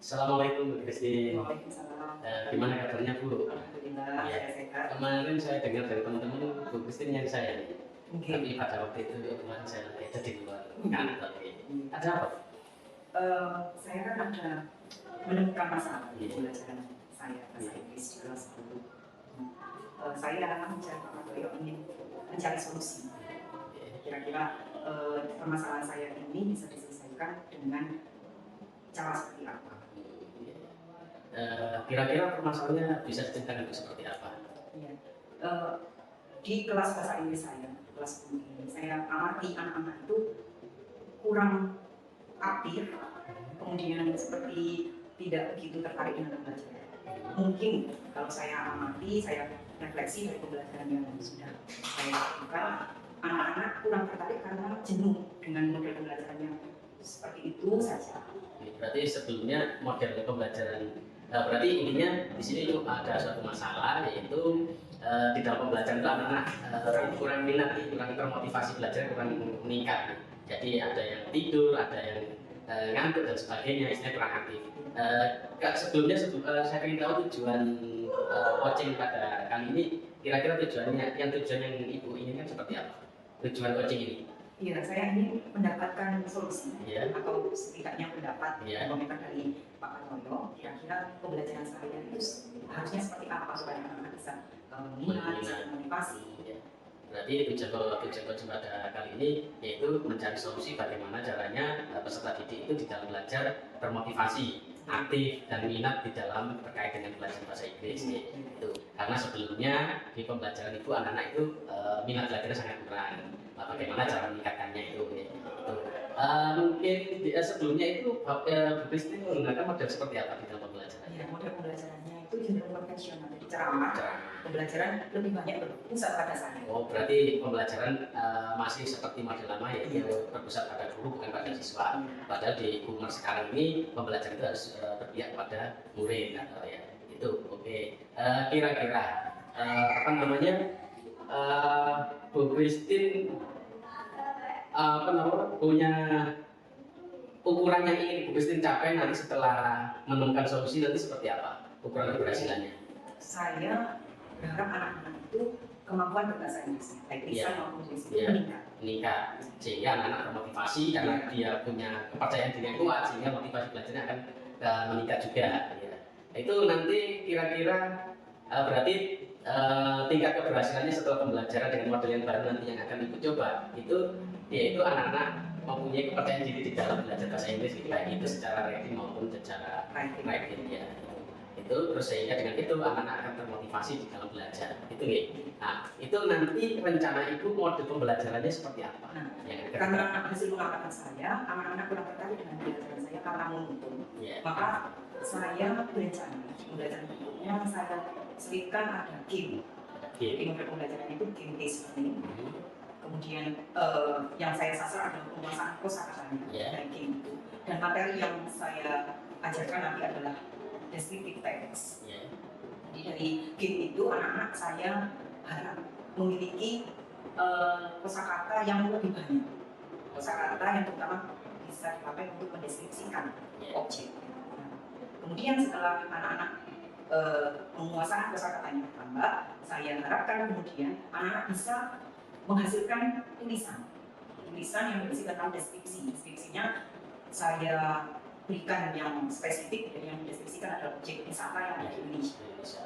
Assalamualaikum Bu Christine. Waalaikumsalam. Gimana kabarnya Bu? Alhamdulillah, Ya, saya sehat. kemarin saya dengar dari teman-teman Bu Christine yang saya nih. Oke. Tapi pada waktu itu kemarin saya lagi ada di luar kantor. Ada apa? Saya kan ada menemukan masalah di pembelajaran saya bahasa Inggris di kelas 1. Saya mencari Pak Doyo ingin mencari solusi. Kira-kira permasalahan saya ini bisa diselesaikan dengan cara seperti apa? Kira-kira permasalahannya bisa diceritakan seperti apa? Ya. Di kelas bahasa Inggris saya, kelas 10 ini, saya amati anak-anak itu kurang aktif, kemudian seperti tidak begitu tertarik dengan pembelajaran. Mungkin kalau saya amati, saya refleksi dari pembelajaran yang sudah saya lakukan, anak-anak kurang tertarik karena jenuh dengan model pembelajaran yang seperti itu saja. Berarti sebelumnya model pembelajaran, berarti intinya di sini ada suatu masalah, yaitu di dalam pembelajaran itu anak-anak kurang minat, kurang termotivasi belajar, kurang meningkat. Jadi ada yang tidur, ada yang ngantuk dan sebagainya, istilahnya kurang aktif. Sebelumnya saya ingin tahu tujuan coaching pada kali ini, kira-kira tujuan yang Ibu inginkan seperti apa? Tujuan coaching ini? Iya, saya ingin mendapatkan solusi atau setidaknya pendapat komentar dari Pak Doyo. Kira-kira pembelajaran saya itu harusnya seperti apa supaya anak-anak bisa minat, bisa motivasi. Berarti tujuan coaching pada kali ini yaitu mencari solusi bagaimana caranya peserta didik itu di dalam belajar termotivasi, aktif dan minat di dalam terkait dengan belajar bahasa Inggris. Itu karena sebelumnya di pembelajaran itu anak-anak itu minat belajarnya sangat kurang. Bagaimana cara meningkatkannya itu. Mungkin sebelumnya itu Bu Christine menggunakan model seperti apa di dalam pembelajaran? Ya, model pembelajarannya itu cenderung konvensional, jadi ceramah. Pembelajaran lebih banyak berpusat pada saya. Oh, berarti pembelajaran masih seperti model lama, yaitu berpusat pada guru bukan pada siswa. Padahal di umur sekarang ini pembelajaran itu harus berpihak pada murid atau ya itu. Oke. Kira-kira apa namanya Bu Christine punya ukuran yang ingin Bu Christine capai nanti setelah menemukan solusi nanti seperti apa ukuran keberhasilannya? Saya berharap anak-anak itu kemampuan berbahasa Inggris, baik lisan maupun tulis meningkat, sehingga anak-anak termotivasi karena dia punya kepercayaan diri yang kuat, sehingga motivasi belajarnya akan meningkat juga. Itu nanti kira-kira berarti tingkat keberhasilannya setelah pembelajaran dengan model yang baru nanti yang akan Ibu coba itu yaitu anak-anak mempunyai kepercayaan diri di dalam belajar bahasa Inggris, baik itu secara reading maupun secara writing ya. Itu terus sehingga dengan itu anak-anak akan termotivasi di dalam belajar itu ya. Nah itu nanti rencana Ibu model pembelajarannya seperti apa? Nah, karena hasil pengamatan saya anak-anak kurang tertarik dengan pembelajaran saya karena monoton, maka saya berencana pembelajaran berikutnya saya selipkan ada game model pembelajaran itu game based learning. Kemudian yang saya sasar adalah penguasaan kosakatanya dari game itu, dan materi yang saya ajarkan nanti adalah descriptive text. Jadi dari game itu anak-anak saya harap memiliki kosakata yang lebih banyak, kosakata yang terutama bisa dipakai untuk mendeskripsikan objek. Kemudian setelah anak-anak menguasai kosakatanya bertambah, saya harapkan kemudian anak-anak bisa menghasilkan tulisan yang berisi tentang deskripsinya saya berikan yang spesifik, dan yang mendeskripsikan adalah objek wisata yang ada di Indonesia.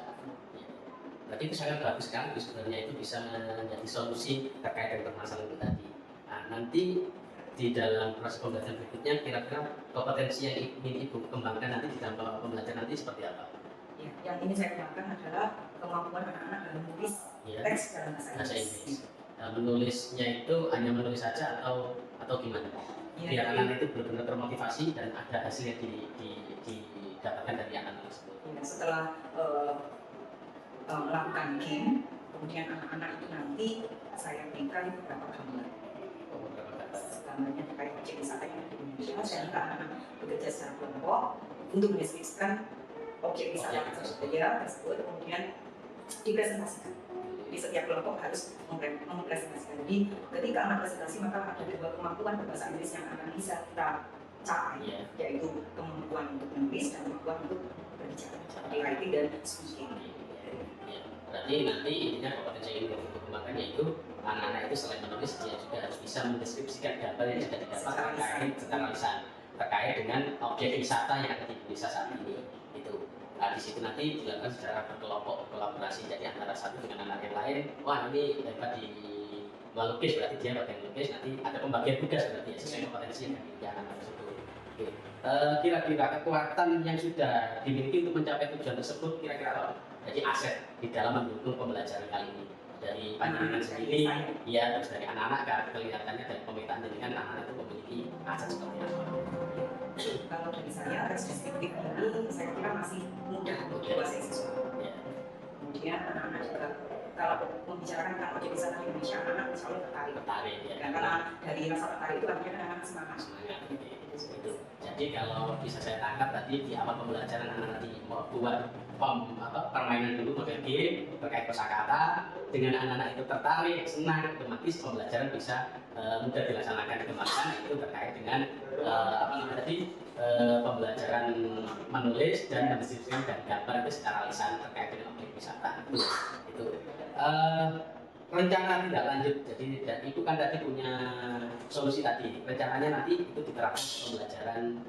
Berarti itu sangat bagus kan, sebenarnya itu bisa menjadi solusi terkait dengan permasalahan itu tadi. Nah, nanti di dalam proses pembelajaran berikutnya kira-kira kompetensi yang ingin Ibu kembangkan nanti di dalam pembelajaran nanti seperti apa? Ya, yang ini saya kembangkan adalah kemampuan anak-anak dalam menulis teks dalam bahasa Inggris. Menulisnya itu hanya menulis saja atau gimana? Biar anak itu benar-benar termotivasi dan ada hasil yang didapatkan dari anak tersebut. Setelah melakukan game, kemudian anak-anak itu nanti saya berikan beberapa gambar. Gambarnya terkait objek wisata yang ada di Indonesia. Saya minta anak-anak bekerja secara kelompok untuk mendeskripsikan objek wisata tersebut, kemudian dipresentasikan. Di setiap kelompok harus mempresentasikan. Jadi ketika anak presentasi maka ada dua kemampuan berbahasa Inggris yang akan bisa kita capai, yaitu kemampuan untuk menulis dan kemampuan untuk berbicara, seperti writing dan speaking. Berarti nanti intinya kompetensi yang ingin dikembangkan yaitu anak-anak itu selain menulis dia juga harus bisa mendeskripsikan gambar yang sudah didapat terkait secara lisan terkait dengan objek wisata yang ada di Indonesia saat ini. Itu di situ nanti dilakukan secara berkelompok, kolaborasi, jadi antara satu dengan anak yang lain. Wah, ini dapat di melukis, berarti dia bagian lukis, nanti ada pembagian tugas berarti ya, sesuai kompetensi yang dimiliki anak tersebut. Oke. Kira-kira kekuatan yang sudah dimiliki untuk mencapai tujuan tersebut kira-kira apa? Jadi aset di dalam mendukung pembelajaran kali ini dari panjenengan sendiri, ya terus dari anak-anak, kelihatannya dari pemetaan jadi kan anak-anak itu memiliki aset seperti apa? Kalau dari saya, tes deskriptif ini saya kira masih mudah untuk dikuasai siswa. Kemudian anak-anak juga kalau membicarakan tentang objek wisata di Indonesia, anak selalu tertarik. Ya. Dan karena dari rasa tertarik itu akhirnya anak semangat. Itu. Jadi kalau bisa saya tangkap tadi di awal pembelajaran anak-anak buat permainan dulu, model game terkait kosakata, dengan anak-anak itu tertarik, senang, otomatis pembelajaran bisa mudah dilaksanakan, dikembangkan. Itu terkait dengan pembelajaran menulis dan mendeskripsikan dan gambar itu secara lisan terkait dengan objek wisata. Itu rencana tidak lanjut, jadi dan itu kan tadi punya solusi tadi, rencananya nanti itu diterapkan pembelajaran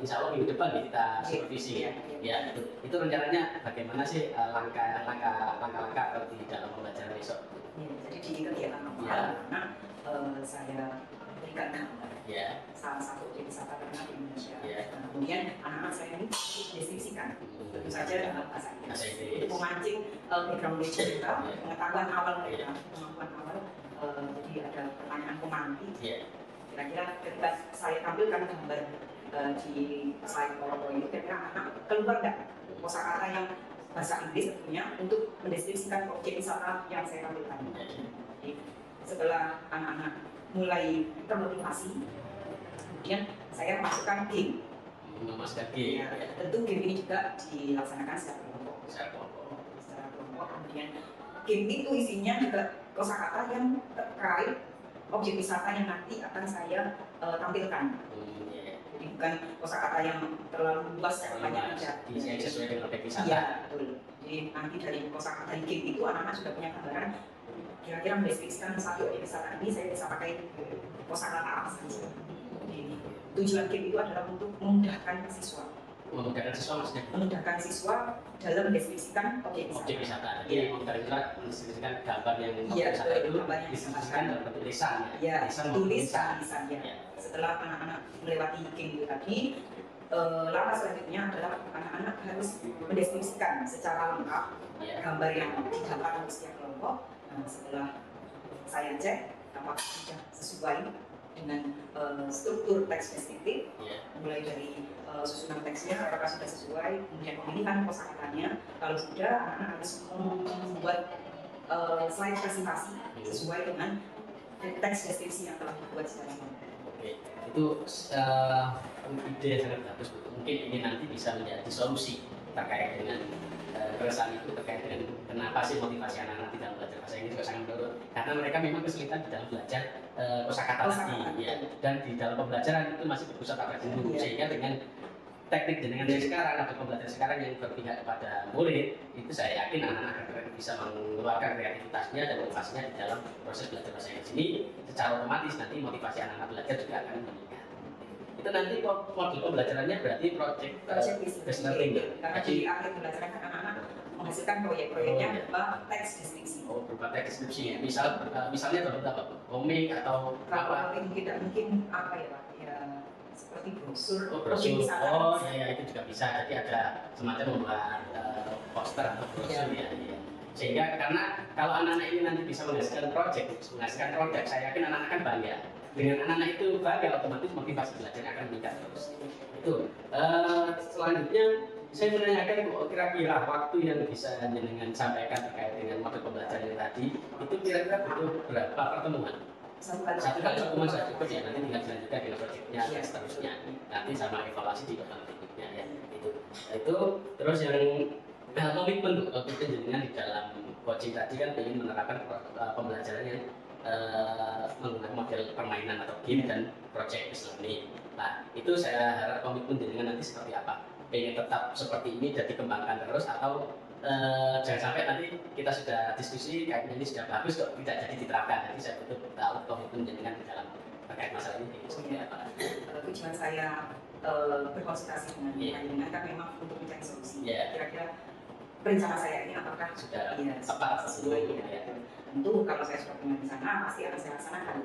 insya Allah minggu depan kita supervisi ya itu rencananya bagaimana sih langkah-langkah di dalam pembelajaran besok. Jadi di kegiatan anak saya berikan gambar salah satu objek wisata terkenal di Indonesia. Nah, kemudian anak-anak saya ini deskripsikan tentu saja dalam bahasa Inggris untuk memancing background knowledge mereka, pengetahuan awal mereka, kemampuan awal. Jadi ada pertanyaan pemantik. Kira-kira ketika saya tampilkan gambar di slide PowerPoint ini, kira-kira anak keluar nggak kosakata yang bahasa Inggris tentunya untuk mendeskripsikan objek wisata yang saya tampilkan. Jadi setelah anak-anak mulai termotivasi, kemudian saya masukkan game. Tentu game ini juga dilaksanakan secara kelompok. Kemudian game itu isinya juga kosakata yang terkait objek wisata yang nanti akan saya tampilkan. Jadi bukan kosakata yang terlalu luas dan banyak aja. Sesuai dengan objek wisata. Iya, betul. Jadi nanti dari kosakata di game itu anak-anak sudah punya gambaran. Kira-kira mendeskripsikan satu objek wisata ini saya bisa pakai kosakata apa saja. Tujuan game itu adalah untuk memudahkan siswa. Memudahkan siswa dalam mendeskripsikan objek wisata. Jadi mendeskripsikan gambar yang objek wisata itu dideskripsikan dalam bentuk lisan. Tulisan. Setelah anak-anak melewati game itu tadi, langkah selanjutnya adalah anak-anak harus mendeskripsikan secara lengkap gambar yang didapat oleh setiap kelompok. Nah, setelah saya cek apakah sudah sesuai dengan struktur teks deskriptif, mulai dari susunan teksnya apakah sudah sesuai, kemudian pemilihan kosakatanya. Kalau sudah, anak-anak harus membuat slide presentasi sesuai dengan teks deskripsi yang telah dibuat secara lengkap. Itu ide yang sangat bagus. Mungkin ini nanti bisa menjadi solusi terkait dengan keresahan itu, terkait dengan kenapa sih motivasi anak-anak tidak belajar bahasa Inggris juga sangat menurun, karena mereka memang kesulitan di dalam belajar kosakata tadi, dan di dalam pembelajaran itu masih berpusat pada guru, sehingga dengan teknik dengan yang sekarang atau pembelajaran sekarang yang berpihak kepada murid, itu saya yakin anak-anak akan bisa mengeluarkan kreativitasnya dan motivasinya di dalam proses belajar bahasa Inggris ini. Secara otomatis nanti motivasi anak-anak belajar juga akan meningkat. Itu nanti model pembelajarannya berarti project based learning. Karena di akhir pembelajaran kan anak-anak menghasilkan proyek-proyeknya berupa teks deskripsi. Berupa teks deskripsi. Misalnya dalam apa? Komik atau apa? Mungkin apa ya Pak? Ya seperti brosur. Itu juga bisa. Jadi ada semacam membuat poster atau brosur ya. Sehingga karena kalau anak-anak ini nanti bisa menghasilkan menghasilkan produk, saya yakin anak-anak kan bangga. Dengan anak-anak itu bangga, otomatis motivasi belajar akan meningkat terus. Itu. Selanjutnya saya menanyakan kira-kira waktu yang bisa jenengan sampaikan terkait dengan model pembelajaran yang tadi itu kira-kira butuh berapa pertemuan? Satu kali pertemuan saja cukup ya, nanti tinggal dilanjutkan dengan proyeknya dan seterusnya. Nanti sama evaluasi di pertemuan berikutnya ya. Itu terus yang komitmen jenengan di dalam coaching tadi kan ingin menerapkan pembelajaran yang menggunakan model permainan atau game dan project learning. Nah, itu saya harap komitmen dengan nanti seperti apa. Pengen tetap seperti ini dan dikembangkan terus atau jangan sampai nanti kita sudah diskusi kayaknya ini sudah bagus kok tidak jadi diterapkan. Nanti saya butuh tahu komitmen dengan di dalam terkait masalah ini seperti apa. Tujuan saya berkonsultasi dengan kan memang untuk mencari solusi. Kira-kira rencana saya ini apakah sudah tepat sesuai tentu kalau saya sudah punya rencana pasti akan saya laksanakan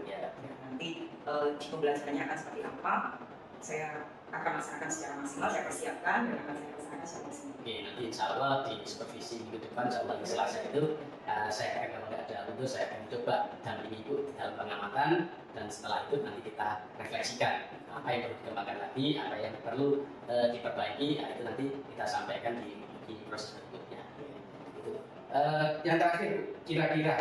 nanti di pembelajarannya akan seperti apa saya akan laksanakan secara maksimal, saya persiapkan dan akan saya laksanakan secara maksimal. Oke, nanti insya Allah di supervisi minggu depan, insya Allah di Selasa itu saya akan, kalau nggak ada untuk saya akan coba dampingi Ibu dalam pengamatan dan setelah itu nanti kita refleksikan apa yang perlu dikembangkan lagi, apa yang perlu diperbaiki, itu nanti kita sampaikan di proses berikutnya. Yang terakhir, kira-kira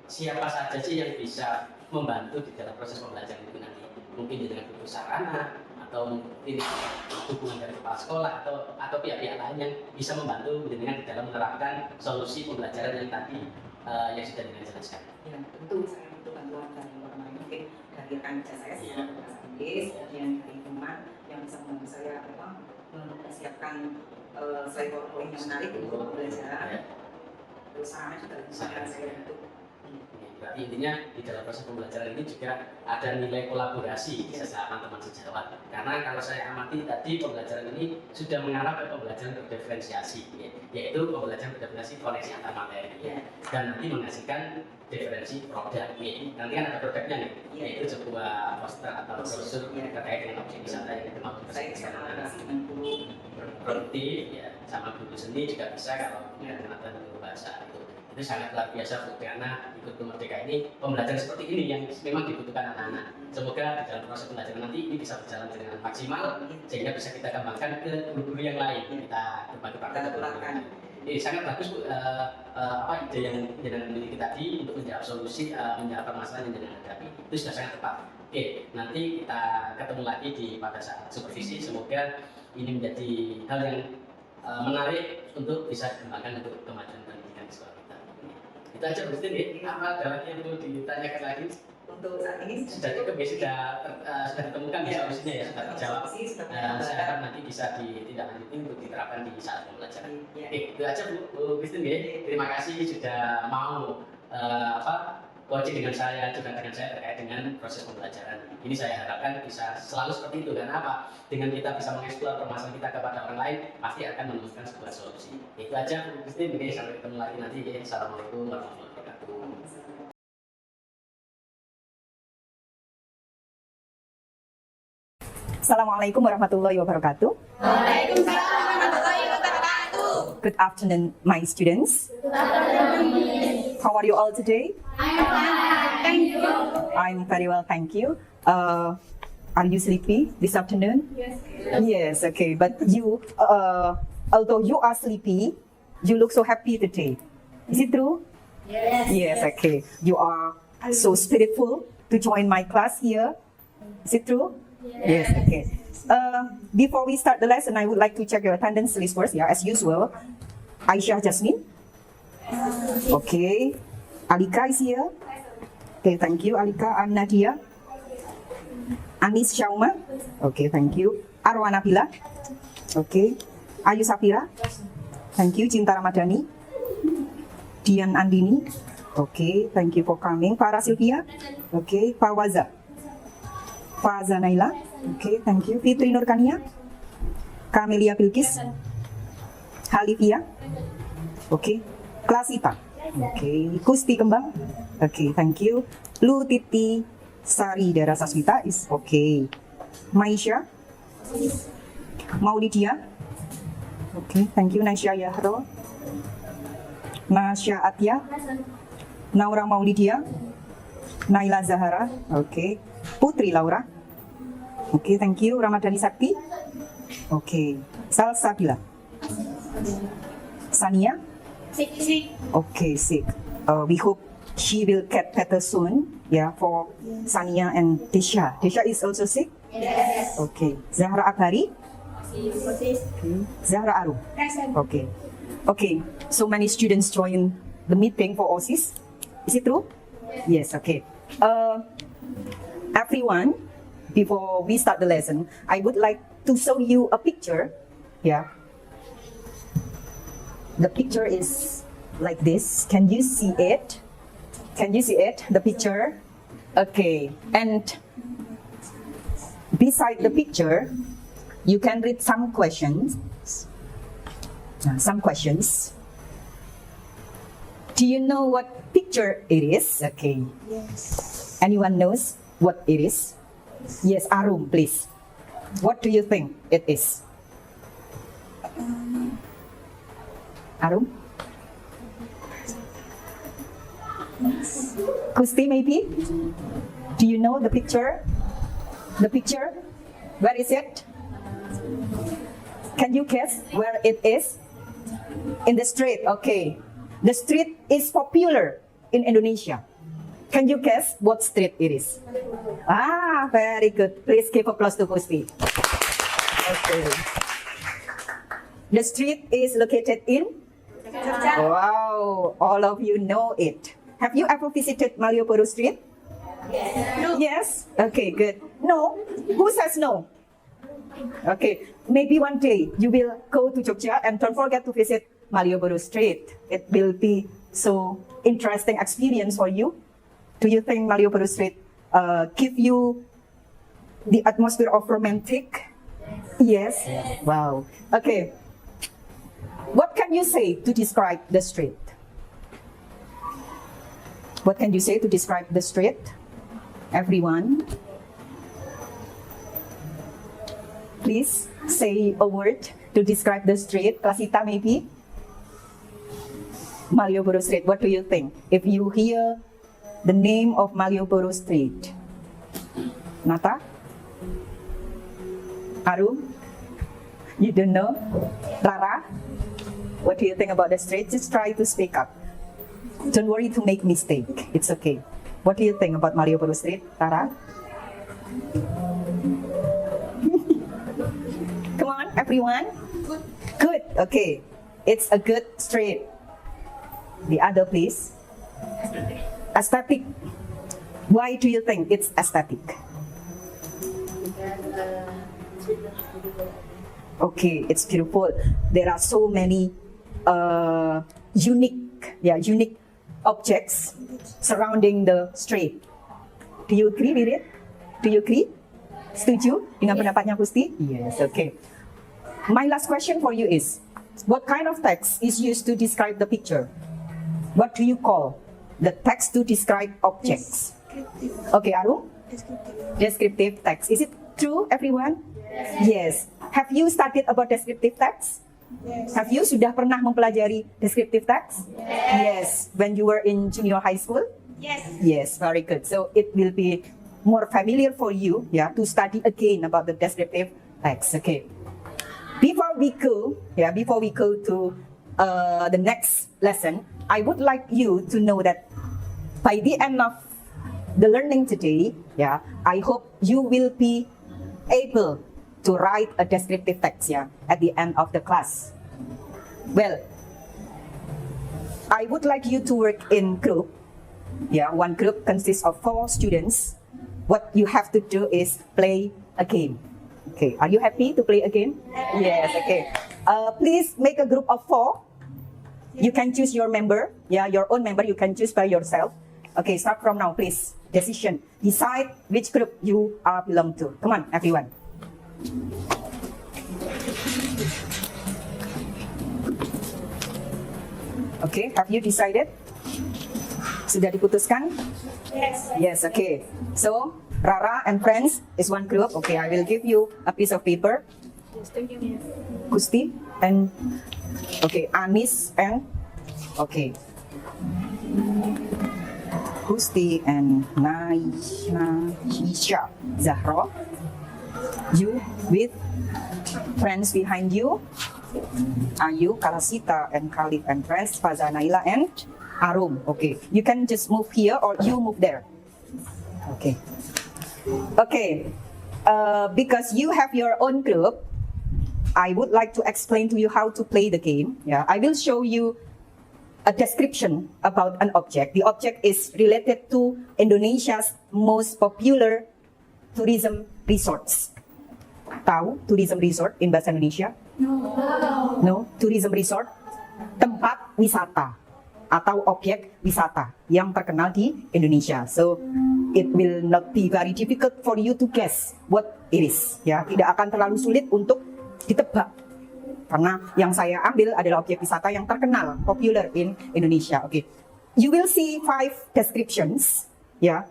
siapa saja sih yang bisa membantu di dalam proses pembelajaran itu nanti? Mungkin dengan buku sarana atau mungkin dukungan dari kepala sekolah atau pihak-pihak lain yang bisa membantu dengan di dalam menerapkan solusi pembelajaran yang tadi yang sudah dijelaskan. Ya, tentu saya butuh bantuan dari orang lain, mungkin dari rekan kerja saya sebagai bahasa Inggris, kemudian dari teman yang bisa membantu saya mempersiapkan slide PowerPoint yang menarik untuk pembelajaran. Terus sarana juga bisa saya bentuk. Berarti intinya di dalam proses pembelajaran ini juga ada nilai kolaborasi sesama teman sejawat. Karena kalau saya amati tadi pembelajaran ini sudah mengarah ke pembelajaran berdiferensiasi, yaitu pembelajaran berdiferensiasi koneksi antar materi, dan nanti menghasilkan diferensi produk. Nanti kan ada produknya nih, yaitu sebuah poster atau brosur terkait dengan objek wisata yang kita mau produktif, sama buku seni juga bisa kalau menggunakan buku bahasa itu sangat luar biasa Bu, karena ikut Merdeka ini pembelajaran seperti ini yang memang dibutuhkan anak-anak. Semoga di dalam proses pembelajaran nanti ini bisa berjalan dengan maksimal sehingga bisa kita kembangkan ke guru-guru yang lain, kita kembangkan. Ini sangat bagus Bu, ide yang jenengan miliki tadi untuk menjawab solusi, menjawab permasalahan yang jenengan hadapi itu sudah sangat tepat. Oke, nanti kita ketemu lagi pada saat supervisi. Semoga ini menjadi hal yang menarik untuk bisa dikembangkan untuk kemajuan pendidikan di sekolah kita. Itu aja Bu Justin, apa ada lagi yang perlu ditanyakan lagi? Untuk saat ini sudah cukup ya, sudah ditemukan solusinya ya, sudah terjawab. Saya harap nanti bisa ditindaklanjuti untuk diterapkan di saat pembelajaran. Itu aja Bu Justin ya. Terima kasih sudah mau coaching dengan saya, juga dengan saya terkait dengan proses pembelajaran. Ini saya harapkan bisa selalu seperti itu. Karena apa? Dengan kita bisa mengeksplor permasalahan kita kepada orang lain, pasti akan menemukan sebuah solusi. Itu aja Bu Justin. Sampai ketemu lagi nanti. Assalamualaikum warahmatullahi wabarakatuh. Assalamualaikum warahmatullahi wabarakatuh. Waalaikumsalam warahmatullahi wabarakatuh. Good afternoon, my students. Good afternoon. How are you all today? I'm fine, thank you. I'm very well, thank you. Are you sleepy this afternoon? Yes. Yes, okay. But you, although you are sleepy, you look so happy today. Is it true? Yes. Yes, okay. You are so spiritful to join my class here. Is it true? Yes, okay. Before we start the lesson, I would like to check your attendance list first, as usual. Aisyah Jasmine. Okay. Alika is here. Okay, thank you, Alika. I'm Nadia. Anis Syauma. Okay, thank you. Arwa Nabila. Okay. Ayu Safira. Thank you. Cinta Ramadhani. Dian Andini. Okay, thank you for coming. Farah Sylvia. Okay. Fawaza. Faza Naila. Okay, thank you. Fitri Nurkania. Kamelia Bilkis. Halifia. Okay. Klasita. Okay. Kusti Kembang. Okay, thank you. Lu Titi Sari Dara Sasmita is okay. Maisha. Maulidia. Okay, thank you. Nasya Yahro. Nasya Atia. Naura Maulidia. Naila Zahara. Okay. Putri Laura. Okay, thank you. Ramadhani Sakti. Okay. Salsabila. Sania. Sick. Okay, sick. We hope she will get better soon. Yeah, for Sania and Tisha. Tisha is also sick? Yes. Okay. Zahra Akbari. Okay. Zahra Aru. Present. Okay. Okay. So many students join the meeting for OSIS. Is it true? Yes, okay. Everyone, before we start the lesson, I would like to show you a picture. Yeah. The picture is like this. Can you see it? Can you see it? The picture? Okay. And beside the picture, you can read some questions. Some questions. Do you know what picture it is? Okay. Yes. Anyone knows what it is? Yes, Arum, please. What do you think it is? Arum? Kusti, maybe? Do you know the picture? The picture? Where is it? Can you guess where it is? In the street, okay. The street is popular in Indonesia. Can you guess what street it is? Ah, very good. Please give applause to Kusti. Okay. The street is located in? Wow, all of you know it. Have you ever visited Malioboro Street? Yes. Yes? Okay, good. No? Who says no? Okay, maybe one day you will go to Jogja and don't forget to visit Malioboro Street. It will be so interesting experience for you. Do you think Malioboro Street give you the atmosphere of romantic? Yes? Wow. Okay. What can you say to describe the street? What can you say to describe the street? Everyone? Please say a word to describe the street. Klasita maybe? Malioboro Street, what do you think? If you hear the name of Malioboro Street. Nata? Arum? You don't know? Rara? What do you think about the street? Just try to speak up. Don't worry to make mistake. It's okay. What do you think about Malioboro Street, Rara? Come on, everyone. Good. Okay. It's a good street. The other, please. Aesthetic. Why do you think it's aesthetic? Okay, it's beautiful. There are so many unique objects surrounding the street. Do you agree with it? Do you agree? Setuju dengan pendapatnya Kusti? Yes, okay. My last question for you is, what kind of text is used to describe the picture? What do you call the text to describe objects? Okay, Aru? Descriptive text. Is it true, everyone? Yes. Have you studied about descriptive text? Yes. Have you sudah pernah mempelajari descriptive text? Yes. When you were in junior high school? Yes. Yes, very good. So it will be more familiar for you, yeah, to study again about the descriptive text. Okay. Before we go to the next lesson, I would like you to know that by the end of the learning today, yeah, I hope you will be able to write a descriptive text, yeah, at the end of the class. Well, I would like you to work in group. Yeah, one group consists of 4 students. What you have to do is play a game. Okay, are you happy to play a game? Yes, okay. Please make a group of 4. You can choose your member. Yeah, your own member you can choose by yourself. Okay, start from now, please. Decision. Decide which group you belong to. Come on, everyone. Okay, have you decided? Sudah diputuskan? Yes. Yes, okay. So, Rara and friends is one group. Okay, I will give you a piece of paper. Kusti and okay, Anis and okay. Kusti and Naisha Zahra. You with friends behind you. Ayu, Kalasita and Khalid and friends, Faza, Naila and Arum. Okay, you can just move here or you move there. Okay. Okay. Because you have your own group, I would like to explain to you how to play the game. Yeah, I will show you a description about an object. The object is related to Indonesia's most popular tourism resorts. Tahu tourism resort in bahasa Indonesia? No, tourism resort, tempat wisata atau objek wisata yang terkenal di Indonesia. So it will not be very difficult for you to guess what it is. Ya, tidak akan terlalu sulit untuk ditebak. Karena yang saya ambil adalah objek wisata yang terkenal, popular in Indonesia. Okay, you will see 5 descriptions. Ya,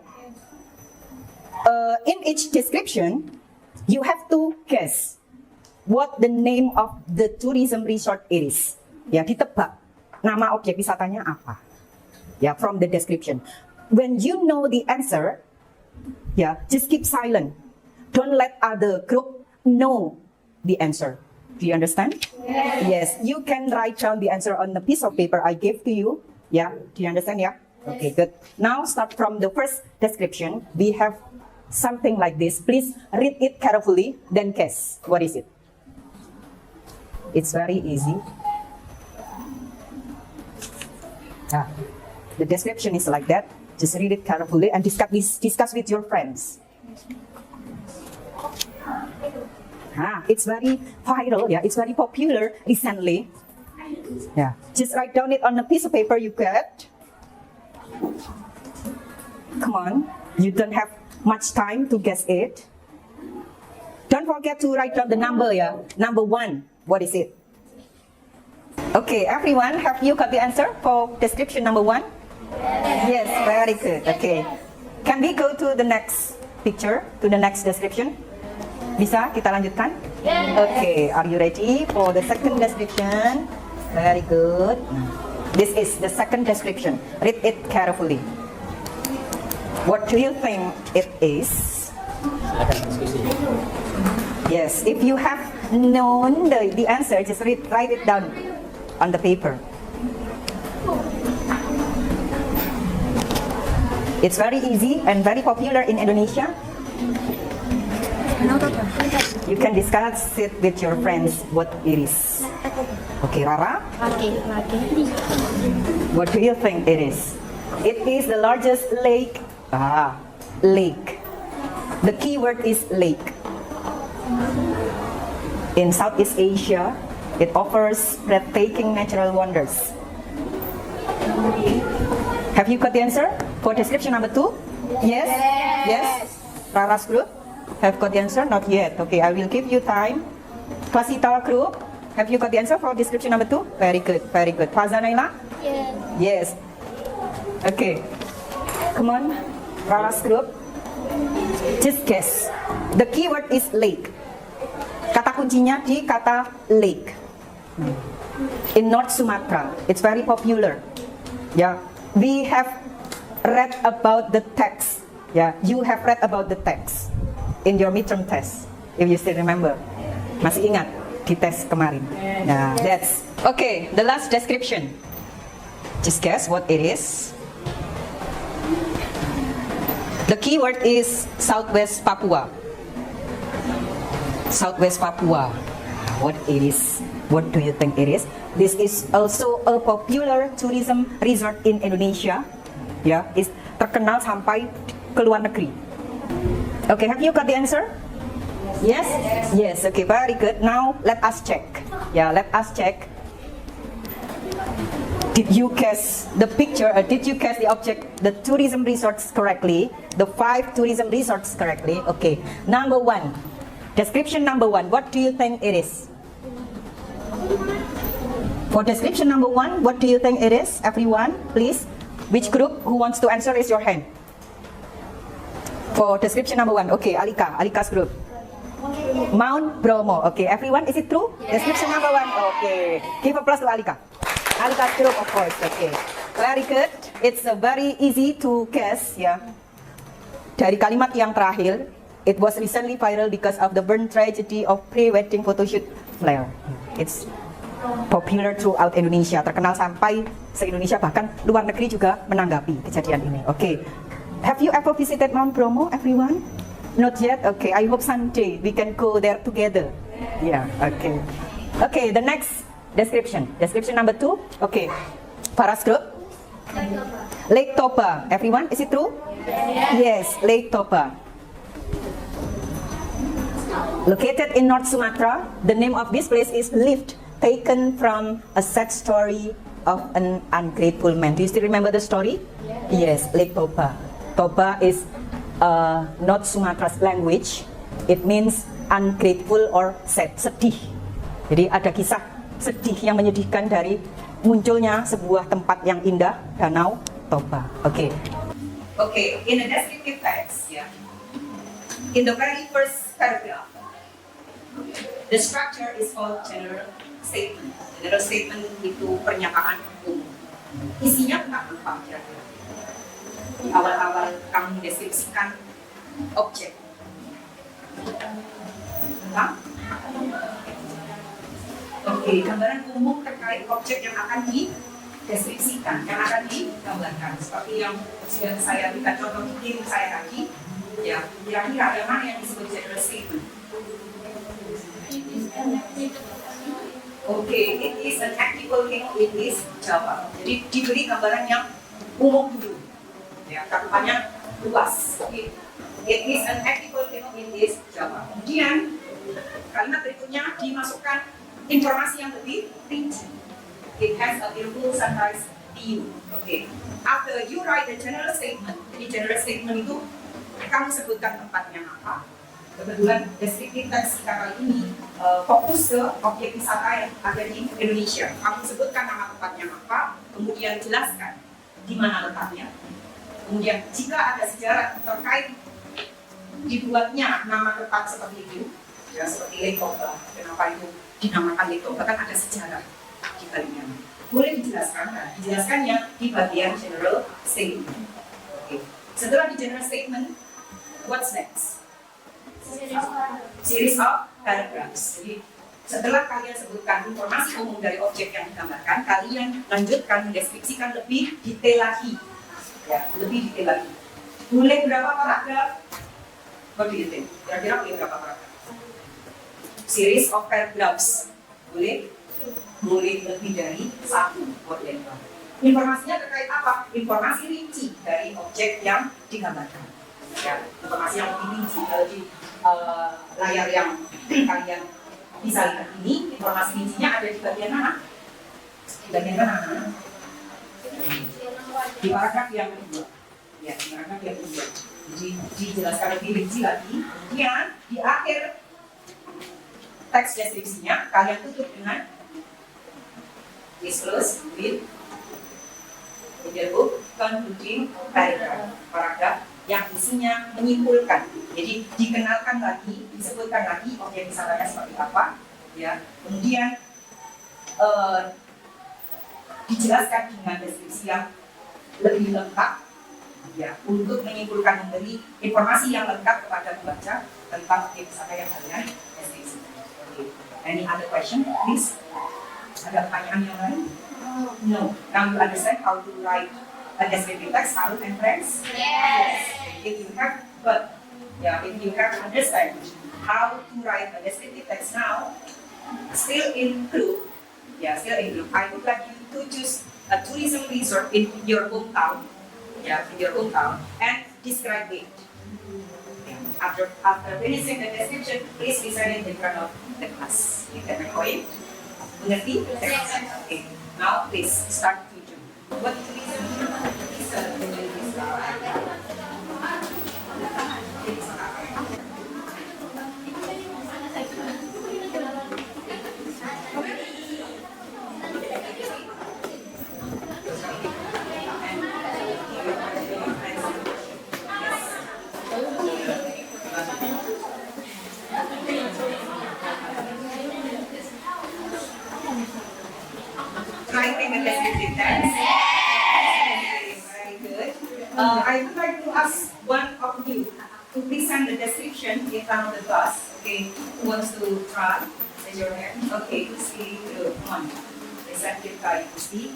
in each description, you have to guess what the name of the tourism resort is. Ya, ditebak nama objek wisatanya apa. Ya, from the description. When you know the answer, ya, just keep silent. Don't let other group know the answer. Do you understand? Yes. You can write down the answer on the piece of paper I gave to you. Yeah. Do you understand? Yeah. Okay. Good. Now start from the first description. We have something like this. Please read it carefully, then guess. What is it? It's very easy. The description is like that. Just read it carefully and discuss with your friends. It's very viral. Yeah, it's very popular recently. Yeah, just write down it on a piece of paper you get. Come on, you don't have much time to guess it. Don't forget to write down the number. Yeah, number 1. What is it? Okay, everyone, have you got the answer for description number 1? Yes, very good. Okay, can we go to the next picture, to the next description? Bisa kita lanjutkan? Okay, are you ready for the second description? Very good. This is the second description. Read it carefully. What do you think it is? Silakan diskusi. Yes, if you have known the answer, just write it down on the paper. It's very easy and very popular in Indonesia. You can discuss it with your friends what it is. Okay, Rara? What do you think it is? It is the largest lake. Lake. The key word is lake. In Southeast Asia, it offers breathtaking natural wonders. Have you got the answer for description number 2? Yes? Yes? Rara's group? Have got the answer? Not yet. Okay, I will give you time. Klasita group, have you got the answer for description number 2? Very good, very good. Fazanaila? Yes. Okay. Come on, Rara's group. Just guess. The keyword is lake. Kata kuncinya di kata lake. In North Sumatra, it's very popular. Yeah, we have read about the text. Yeah, you have read about the text in your midterm test, if you still remember. Masih ingat di tes kemarin? Nah, that's okay. The last description. Just guess what it is. The keyword is Southwest Papua. Southwest Papua. What it is? What do you think it is? This is also a popular tourism resort in Indonesia. Ya, is terkenal sampai ke luar negeri. Okay, have you got the answer? Yes? Yes, okay, very good. Now, let us check. Yeah, let us check. Did you guess the picture, did you guess the object, the tourism resorts correctly? The 5 tourism resorts correctly? Okay, number 1. Description number 1, what do you think it is? For description number 1, what do you think it is? Everyone, please. Which group who wants to answer, raise your hand. For description number 1, okay, Alika's group. Mount Bromo, okay, everyone, is it true? Description number 1, okay. Give applause to Alika. Alika's group, of course, okay. Very good. It's very easy to guess, ya. Dari kalimat yang terakhir, it was recently viral because of the burn tragedy of pre-wedding photoshoot flare. It's popular throughout Indonesia, terkenal sampai se-Indonesia, bahkan luar negeri juga menanggapi kejadian ini. Okay. Have you ever visited Mount Bromo, everyone? Not yet? Okay, I hope someday we can go there together. Yeah, okay. Okay, the next description. Description number 2. Okay. Paras group. Lake Toba. Everyone, is it true? Yes, Lake Toba. Located in North Sumatra, the name of this place is Lift, taken from a sad story of an ungrateful man. Do you still remember the story? Yes, Lake Toba. Toba is North Sumatra's language. It means ungrateful or sad, sedih. Jadi ada kisah sedih yang menyedihkan dari munculnya sebuah tempat yang indah, Danau Toba. Oke. Okay, in a descriptive text, yeah. In the very first paragraph, the structure is called general statement. General statement itu pernyataan umum. Isinya tentang apa kira-kira? Di awal-awal kamu deskripsikan objek. Tentang? Oke, gambaran umum terkait objek yang akan dideskripsikan, yang akan digambarkan. Seperti yang sudah saya berikan contoh di tim saya tadi, ya, kira-kira yang mana yang disebut general statement? Oke, it is an active thing, it is Java. Jadi diberi gambaran yang umum dulu, ya, cakupannya luas. It is an active thing, it is Java. Kemudian kalimat berikutnya dimasukkan informasi yang lebih rinci. It has a beautiful sunrise view. Okay. After you write the general statement, jadi general statement itu kamu sebutkan tempatnya apa. Kebetulan deskriptif teks kita kali ini fokus ke objek wisata yang ada di Indonesia. Kamu sebutkan nama tempatnya apa, kemudian jelaskan di mana letaknya. Kemudian jika ada sejarah terkait dibuatnya nama tempat seperti itu, ya seperti Lake Toba, kenapa itu dinamakan Lake Toba, kan ada sejarah di baliknya. Boleh dijelaskan, kan? Dijelaskannya di bagian general statement. Okay. Setelah di general statement, what's next? Series of paragraphs. Jadi setelah kalian sebutkan informasi umum dari objek yang digambarkan, kalian lanjutkan mendeskripsikan lebih detail lagi, ya, lebih detail lagi. Boleh berapa paragraf? Lebih detail. Kira-kira boleh berapa paragraf? Series of paragraphs. Boleh? Boleh lebih dari satu. Boleh. Informasinya terkait apa? Informasi rinci dari objek yang digambarkan. Ya, informasi yang lebih rinci dari layar yang kalian bisa lihat ini, informasi rincinya ada di bagian mana? Di bagian mana? Di paragraf yang kedua. Ya, di paragraf yang kedua. Jadi dijelaskan lebih rinci lagi. Kemudian di akhir teks deskripsinya kalian tutup dengan disclose with the book concluding paragraf yang isinya menyimpulkan. Jadi dikenalkan lagi, disebutkan lagi objek wisatanya seperti apa, ya. Kemudian dijelaskan dengan deskripsi yang lebih lengkap, ya, untuk menyimpulkan, memberi informasi yang lengkap kepada pembaca tentang objek wisata yang kalian deskripsikan. Okay. Any other question, please? Ada pertanyaan yang lain? No. Now you understand how to write a descriptive text, Harun and friends? Yes. If you have, if you have understand how to write a descriptive text now, still include. I would like you to choose a tourism resort in your hometown, and describe it. Yeah. After finishing the description, please recite it in front of the class. You can record it. Mengerti? Okay. Now please start to do. What tourism is writing the descriptive text. Very good. I would like to ask one of you to present the description in front of the class. Okay, who wants to try? Raise your hand. Okay, Kusi, come on. Present it by Kusi.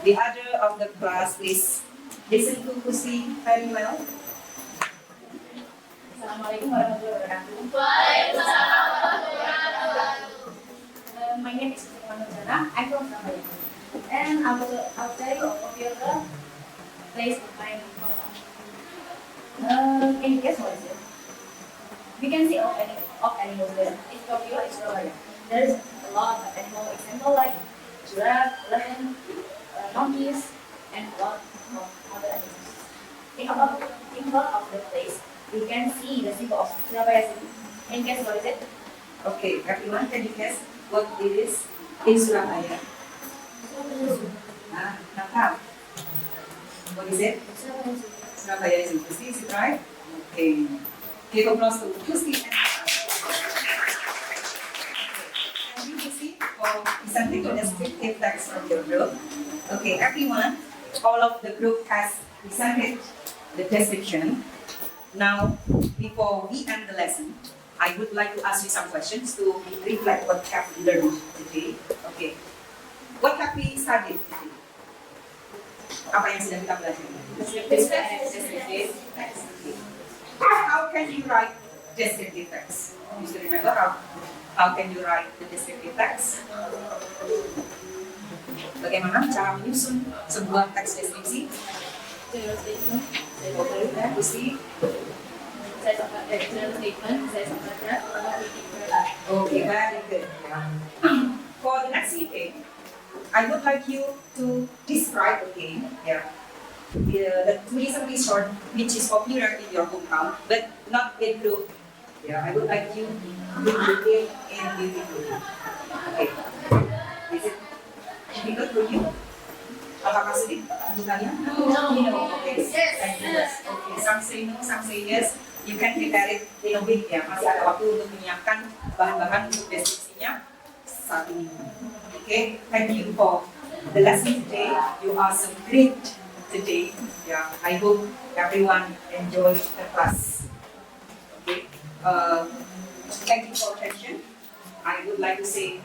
The other of the class, please listen to Kusi very well. Assalamualaikum warahmatullahi wabarakatuh. Waalaikumsalam warahmatullahi wabarakatuh. My name is Manujana. I'm from Surabaya. And I will tell you about your place of my hometown. Can you guess what is it? We can see opening. of animals there. In Tokyo, in Surabaya, there is a lot of animal example like giraffe, lion, monkeys, and a lot of other animals. In front of the place, you can see the symbol of Surabaya city. And guess what is it? Okay, everyone, can you guess what it is in Surabaya? Nakal. What is it? Surabaya is University, is it right? Okay. Give applause to Gusti and you will see for presenting the descriptive text from your group. Okay, everyone, all of the group has presented the description. Now, before we end the lesson, I would like to ask you some questions to reflect what have we learned today. Okay. What have we studied today? Apa yang sudah kita pelajari? Descriptive text. How can you write descriptive text? You still remember how can you write the descriptive text? Bagaimana cara menyusun sebuah teks deskripsi? General statement, Gusti. general statement, saya sampaikan bahwa Okay, very good. For the next meeting, I would like you to describe again, the tourism resort which is popular in your hometown, but not in group. I would like you to do it in beautiful. Okay. Is it difficult for you? Apakah sulit untuk kalian? No. Okay. Thank you. Okay. Some say no, some say yes. You can prepare it in a week ya. Masih ada waktu untuk menyiapkan bahan-bahan untuk deskripsinya 1 minggu. Okay. Thank you for the lesson today. You are so great today. I hope everyone enjoyed the class. Okay. Thank you for attention. I would like to say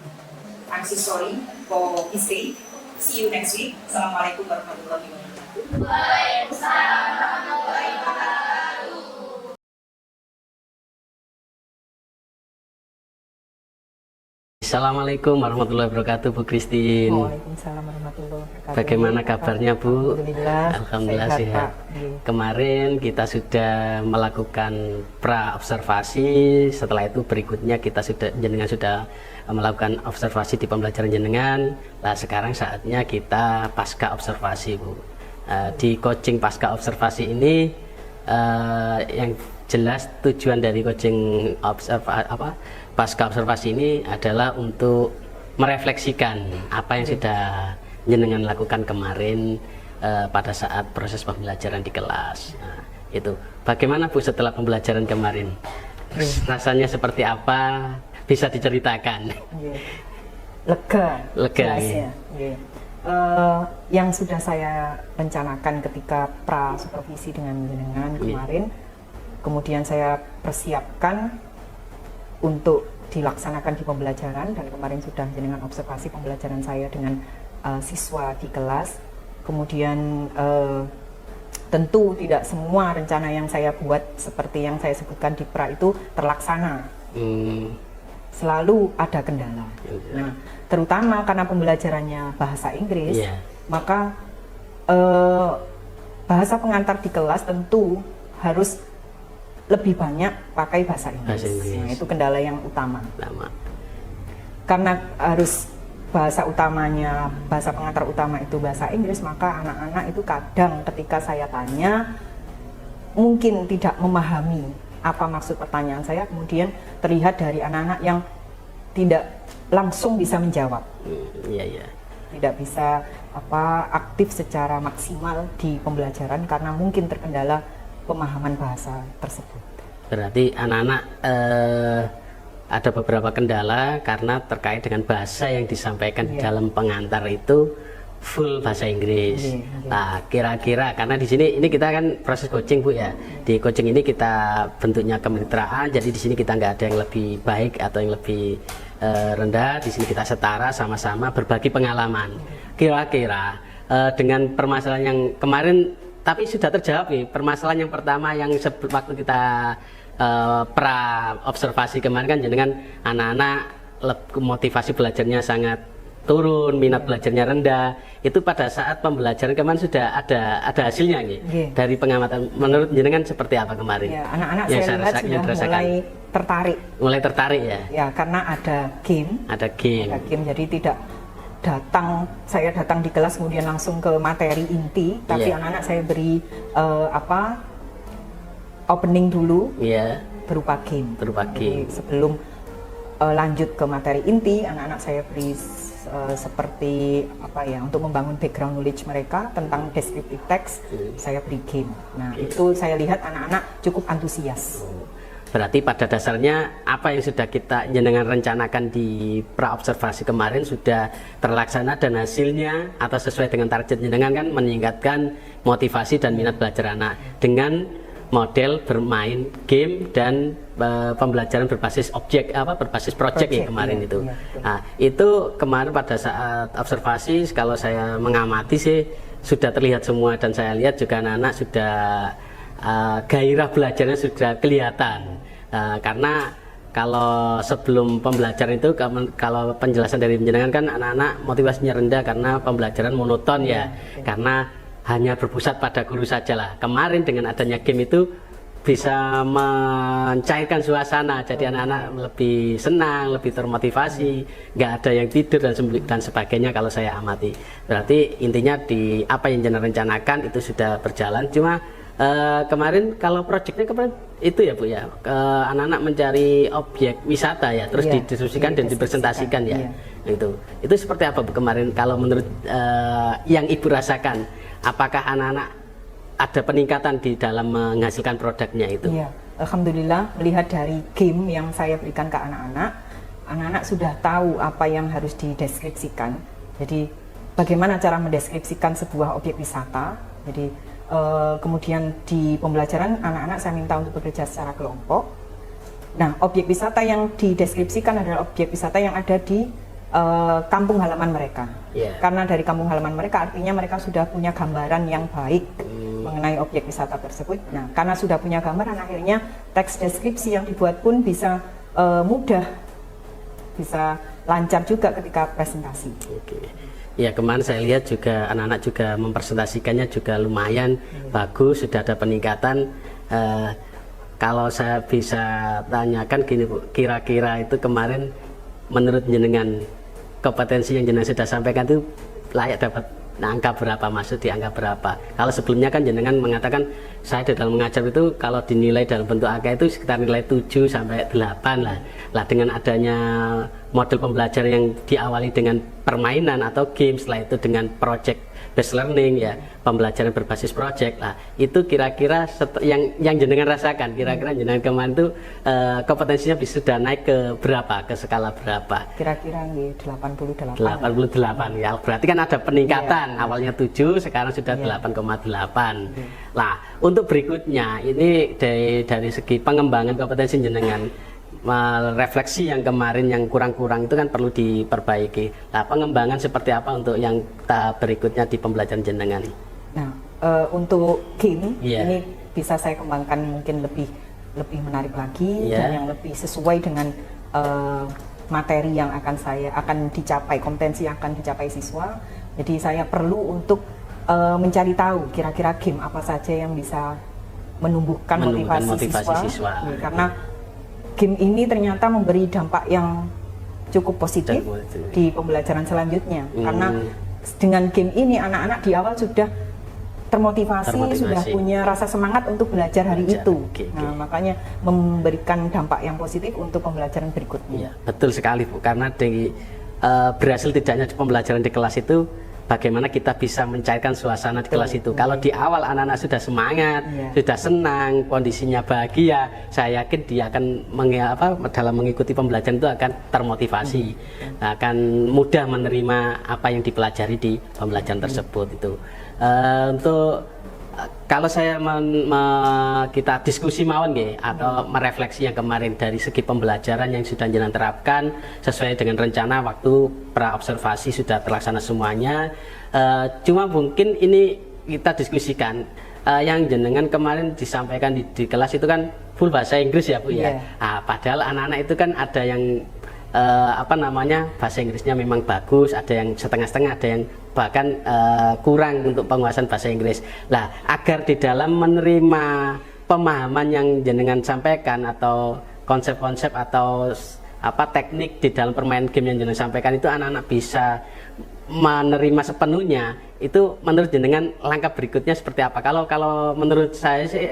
I'm so sorry for mistake. See you next week. Assalamualaikum warahmatullahi wabarakatuh. Waalaikumsalam warahmatullahi wabarakatuh. Assalamualaikum warahmatullahi wabarakatuh, Bu Christine. Waalaikumsalam warahmatullahi wabarakatuh. Bagaimana kabarnya, Bu? Alhamdulillah Sehat. Kemarin kita sudah melakukan pra-observasi, setelah itu berikutnya kita jenengan sudah melakukan observasi di pembelajaran jenengan. Nah, sekarang saatnya kita pasca observasi, Bu. Di coaching pasca observasi ini yang jelas tujuan dari coaching pasca observasi ini adalah untuk merefleksikan apa yang sudah jenengan lakukan kemarin pada saat proses pembelajaran di kelas. Nah, itu bagaimana, Bu, setelah pembelajaran kemarin? Rasanya seperti apa? Bisa diceritakan? Lega ya. Yang sudah saya rencanakan ketika pra supervisi dengan jenengan kemarin, kemudian saya persiapkan untuk dilaksanakan di pembelajaran, dan kemarin sudah jenengan observasi pembelajaran saya dengan siswa di kelas. Kemudian tentu tidak semua rencana yang saya buat seperti yang saya sebutkan di pra itu terlaksana. Selalu ada kendala. Nah, terutama karena pembelajarannya bahasa Inggris, maka bahasa pengantar di kelas tentu harus lebih banyak pakai bahasa Inggris. Nah, itu kendala yang utama. Karena harus bahasa utamanya, bahasa pengantar utama itu bahasa Inggris, maka anak-anak itu kadang ketika saya tanya mungkin tidak memahami apa maksud pertanyaan saya, kemudian terlihat dari anak-anak yang tidak langsung bisa menjawab, tidak bisa aktif secara maksimal di pembelajaran karena mungkin terkendala pemahaman bahasa tersebut. Berarti anak-anak ada beberapa kendala karena terkait dengan bahasa yang disampaikan di dalam pengantar itu full bahasa Inggris. Nah, kira-kira karena di sini ini kita kan proses coaching, Bu, ya. Di coaching ini kita bentuknya kemitraan, jadi di sini kita nggak ada yang lebih baik atau yang lebih rendah. Di sini kita setara, sama-sama berbagi pengalaman. Kira-kira dengan permasalahan yang kemarin, tapi sudah terjawab nih. Permasalahan yang pertama yang waktu kita pra observasi kemarin kan, jenengan anak-anak motivasi belajarnya sangat turun, minat belajarnya rendah, itu pada saat pembelajaran kemarin sudah ada hasilnya nih. Dari pengamatan, menurut jenengan seperti apa kemarin? Ya, anak-anak yang saya lihat sudah mulai tertarik. Mulai tertarik ya? Ya, karena ada game. Ada game. Ada game, jadi tidak saya datang di kelas kemudian langsung ke materi inti, tapi anak-anak saya beri opening dulu berupa game. Jadi, sebelum lanjut ke materi inti, anak-anak saya beri seperti untuk membangun background knowledge mereka tentang descriptive text, saya beri game. Nah, itu saya lihat anak-anak cukup antusias. Berarti pada dasarnya apa yang sudah kita jenengan rencanakan di pra-observasi kemarin sudah terlaksana dan hasilnya atau sesuai dengan target jenengan kan meningkatkan motivasi dan minat belajar anak dengan model bermain game dan pembelajaran berbasis objek berbasis project ya kemarin itu. Nah, itu kemarin pada saat observasi kalau saya mengamati sih sudah terlihat semua, dan saya lihat juga anak-anak sudah gairah belajarnya sudah kelihatan. Karena kalau sebelum pembelajaran itu, kalau penjelasan dari penjenengan kan anak-anak motivasinya rendah karena pembelajaran monoton ya, karena hanya berpusat pada guru saja lah. Kemarin dengan adanya game itu bisa mencairkan suasana, jadi anak-anak lebih senang, lebih termotivasi, nggak ada yang tidur dan sebagainya kalau saya amati. Berarti intinya di apa yang jenengan rencanakan itu sudah berjalan. Cuma kemarin kalau proyeknya kemarin itu ya Bu ya, anak-anak mencari objek wisata ya, terus didistribusikan dan dipresentasikan ya. Itu seperti apa Bu kemarin kalau menurut yang Ibu rasakan? Apakah anak-anak ada peningkatan di dalam menghasilkan produknya itu? Iya, alhamdulillah melihat dari game yang saya berikan ke anak-anak, anak-anak sudah tahu apa yang harus dideskripsikan. Jadi bagaimana cara mendeskripsikan sebuah objek wisata. Jadi kemudian di pembelajaran anak-anak saya minta untuk bekerja secara kelompok. Nah, objek wisata yang dideskripsikan adalah objek wisata yang ada di kampung halaman mereka. Karena dari kampung halaman mereka artinya mereka sudah punya gambaran yang baik mengenai objek wisata tersebut. Nah, karena sudah punya gambaran, akhirnya teks deskripsi yang dibuat pun bisa mudah, bisa lancar juga ketika presentasi. Ya, kemarin saya lihat juga anak-anak juga mempresentasikannya juga lumayan bagus, sudah ada peningkatan. Kalau saya bisa tanyakan gini Bu, kira-kira itu kemarin menurut jenengan kompetensi yang jenengan sudah sampaikan itu layak dapat angka berapa, masuk di angka berapa? Kalau sebelumnya kan jenengan mengatakan saya dalam mengajar itu kalau dinilai dalam bentuk angka itu sekitar nilai 7 sampai 8 lah. Lah dengan adanya model pembelajaran yang diawali dengan permainan atau game, setelah itu dengan project based learning ya, pembelajaran berbasis project lah, itu kira-kira yang jenengan rasakan, kira-kira jenengan kemarin itu kompetensinya bisa sudah naik ke berapa, ke skala berapa? Kira-kira 88. 88 ya, berarti kan ada peningkatan, awalnya 7 sekarang sudah 8,8. Lah untuk berikutnya ini dari segi pengembangan kompetensi jenengan, refleksi yang kemarin yang kurang-kurang itu kan perlu diperbaiki. Nah, pengembangan seperti apa untuk yang tahap berikutnya di pembelajaran jenengan? Nah, untuk game ini bisa saya kembangkan mungkin lebih menarik lagi dan yang lebih sesuai dengan materi yang akan dicapai, kompetensi yang akan dicapai siswa. Jadi saya perlu untuk mencari tahu kira-kira game apa saja yang bisa menumbuhkan motivasi siswa. Karena game ini ternyata memberi dampak yang cukup positif di pembelajaran selanjutnya. Karena dengan game ini anak-anak di awal sudah termotivasi, sudah punya rasa semangat untuk belajar hari itu. Nah, makanya memberikan dampak yang positif untuk pembelajaran berikutnya. Ya, betul sekali Bu, karena berhasil tidaknya pembelajaran di kelas itu bagaimana kita bisa mencairkan suasana di kelas itu. Kalau di awal anak-anak sudah semangat, sudah senang, kondisinya bahagia, saya yakin dia akan dalam mengikuti pembelajaran itu akan termotivasi, akan mudah menerima apa yang dipelajari di pembelajaran tersebut itu. Untuk kalau saya kita diskusi mawon nggih atau merefleksi yang kemarin dari segi pembelajaran yang sudah jenengan terapkan sesuai dengan rencana waktu pra observasi sudah terlaksana semuanya. Cuma mungkin ini kita diskusikan yang jenengan kemarin disampaikan di kelas itu kan full bahasa Inggris ya Bu ya. Padahal anak-anak itu kan ada yang bahasa Inggrisnya memang bagus, ada yang setengah-setengah, ada yang bahkan kurang untuk penguasaan bahasa Inggris. Lah, agar di dalam menerima pemahaman yang jenengan sampaikan atau konsep-konsep atau teknik di dalam permainan game yang jenengan sampaikan itu anak-anak bisa menerima sepenuhnya, itu menurut jenengan langkah berikutnya seperti apa? Kalau menurut saya sih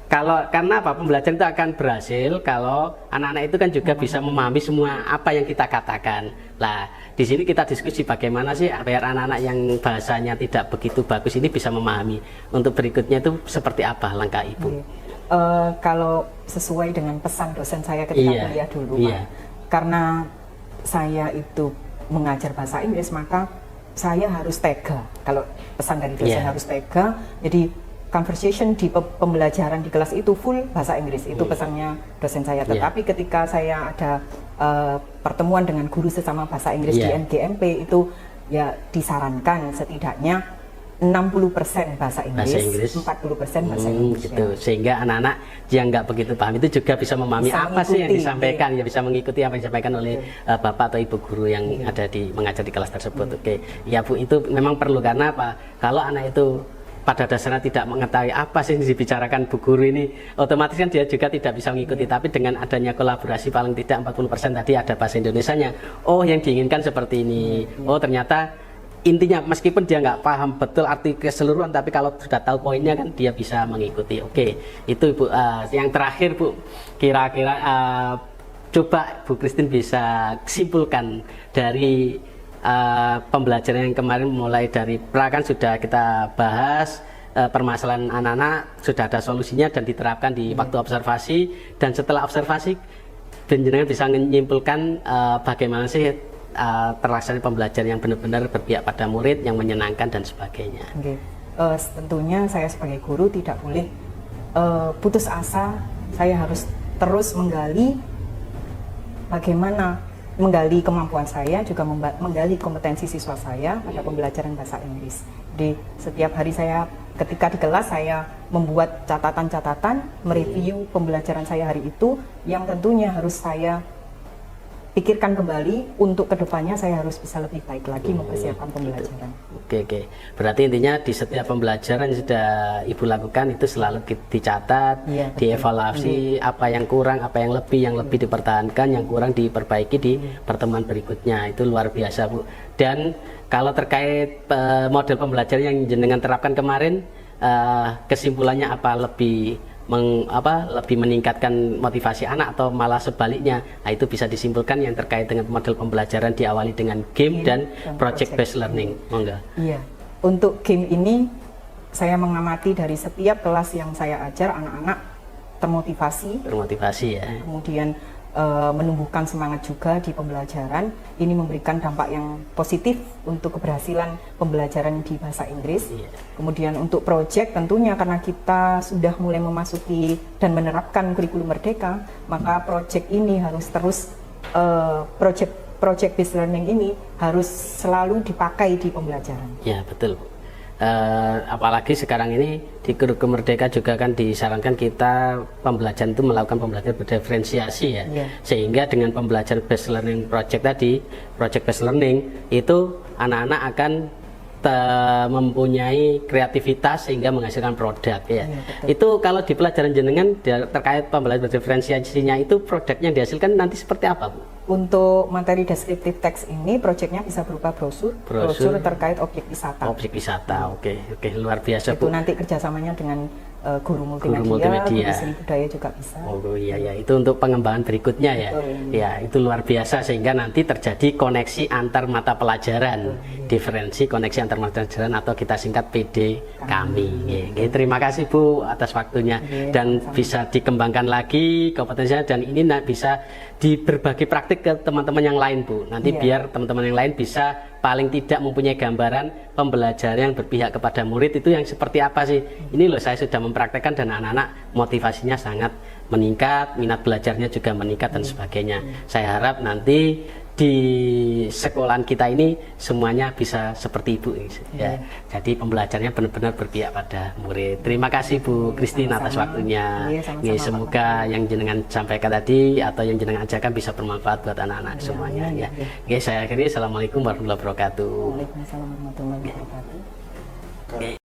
karena pembelajaran itu akan berhasil kalau anak-anak itu kan juga bisa memahami semua apa yang kita katakan. Lah, di sini kita diskusi bagaimana sih biar anak-anak yang bahasanya tidak begitu bagus ini bisa memahami. Untuk berikutnya itu seperti apa langkah Ibu? Kalau sesuai dengan pesan dosen saya ketika kuliah dulu, Pak, karena saya itu mengajar bahasa Inggris, maka saya harus tega. Kalau pesan dari dosen harus tega, jadi conversation di pembelajaran di kelas itu full bahasa Inggris, itu pesannya dosen saya. Tetapi ketika saya ada pertemuan dengan guru sesama bahasa Inggris di NGMP, itu ya disarankan setidaknya 60% bahasa Inggris, 40% bahasa Inggris. Gitu. Sehingga anak-anak yang nggak begitu paham itu juga bisa memahami bisa apa sih yang disampaikan, ya bisa mengikuti apa yang disampaikan oleh Bapak atau Ibu guru yang ada mengajar di kelas tersebut. Oke, ya Bu, itu memang perlu, karena apa? Kalau anak itu pada dasarnya tidak mengetahui apa sih yang dibicarakan Bu Guru ini, otomatis kan dia juga tidak bisa mengikuti. Tapi dengan adanya kolaborasi paling tidak 40% tadi ada bahasa Indonesianya, oh yang diinginkan seperti ini, oh ternyata intinya meskipun dia nggak paham betul arti keseluruhan, tapi kalau sudah tahu poinnya kan dia bisa mengikuti. Oke, itu Bu. Yang terakhir Bu, kira-kira coba Bu Christine bisa simpulkan dari pembelajaran yang kemarin, mulai dari kan sudah kita bahas permasalahan anak-anak, sudah ada solusinya dan diterapkan di waktu observasi, dan setelah observasi jenengan bisa menyimpulkan bagaimana sih terlaksana pembelajaran yang benar-benar berpihak pada murid, yang menyenangkan dan sebagainya. Tentunya saya sebagai guru tidak boleh putus asa. Saya harus terus menggali kemampuan saya, juga menggali kompetensi siswa saya pada pembelajaran bahasa Inggris. Di setiap hari saya ketika di kelas, saya membuat catatan-catatan, mereview pembelajaran saya hari itu, yang tentunya harus saya pikirkan kembali untuk kedepannya saya harus bisa lebih baik lagi mempersiapkan pembelajaran. Oke. Berarti intinya di setiap pembelajaran yang sudah Ibu lakukan itu selalu dicatat, dievaluasi apa yang kurang, apa yang lebih dipertahankan, yang kurang diperbaiki di pertemuan berikutnya. Itu luar biasa Bu. Dan kalau terkait model pembelajaran yang jenengan terapkan kemarin, kesimpulannya apa, lebih meningkatkan motivasi anak atau malah sebaliknya? Nah, itu bisa disimpulkan yang terkait dengan model pembelajaran diawali dengan game dan project based learning. Monggo. Iya. Untuk game ini saya mengamati dari setiap kelas yang saya ajar, anak-anak termotivasi ya. Kemudian menumbuhkan semangat juga di pembelajaran. Ini memberikan dampak yang positif untuk keberhasilan pembelajaran di bahasa Inggris. Kemudian untuk project, tentunya karena kita sudah mulai memasuki dan menerapkan kurikulum merdeka, maka project ini harus terus project based learning ini harus selalu dipakai di pembelajaran. Ya, betul. Apalagi sekarang ini di kurikulum merdeka juga kan disarankan kita pembelajaran itu melakukan pembelajaran berdiferensiasi ya. Sehingga dengan pembelajaran based learning project based learning itu anak-anak akan mempunyai kreativitas sehingga menghasilkan produk ya. Itu kalau di pelajaran jenengan terkait pembelajaran berdiferensiasinya, itu produknya yang dihasilkan nanti seperti apa Bu? Untuk materi deskriptif teks ini, proyeknya bisa berupa brosur terkait objek wisata. Oke, luar biasa itu Bu. Nanti kerjasamanya dengan guru multimedia, guru seni budaya juga bisa. Itu untuk pengembangan berikutnya ya. Ya, itu luar biasa, sehingga nanti terjadi koneksi antar mata pelajaran, diferensi koneksi antar mata pelajaran, atau kita singkat PD kami. Terima kasih Bu atas waktunya, dan bisa dikembangkan lagi kompetensinya, dan ini bisa berbagi praktik ke teman-teman yang lain Bu. Nanti biar teman-teman yang lain bisa paling tidak mempunyai gambaran pembelajaran yang berpihak kepada murid itu yang seperti apa sih. Ini loh saya sudah mempraktekkan dan anak-anak motivasinya sangat meningkat, minat belajarnya juga meningkat dan sebagainya. Saya harap nanti di sekolahan kita ini semuanya bisa seperti Ibu ya. Jadi pembelajarannya benar-benar berpihak pada murid. Terima kasih Bu Christine atas waktunya. Semoga yang jenengan sampaikan tadi atau yang jenengan ajarkan bisa bermanfaat buat anak-anak semuanya ya. Oke, saya akhiri. Assalamualaikum warahmatullahi wabarakatuh. Waalaikumsalam warahmatullahi wabarakatuh.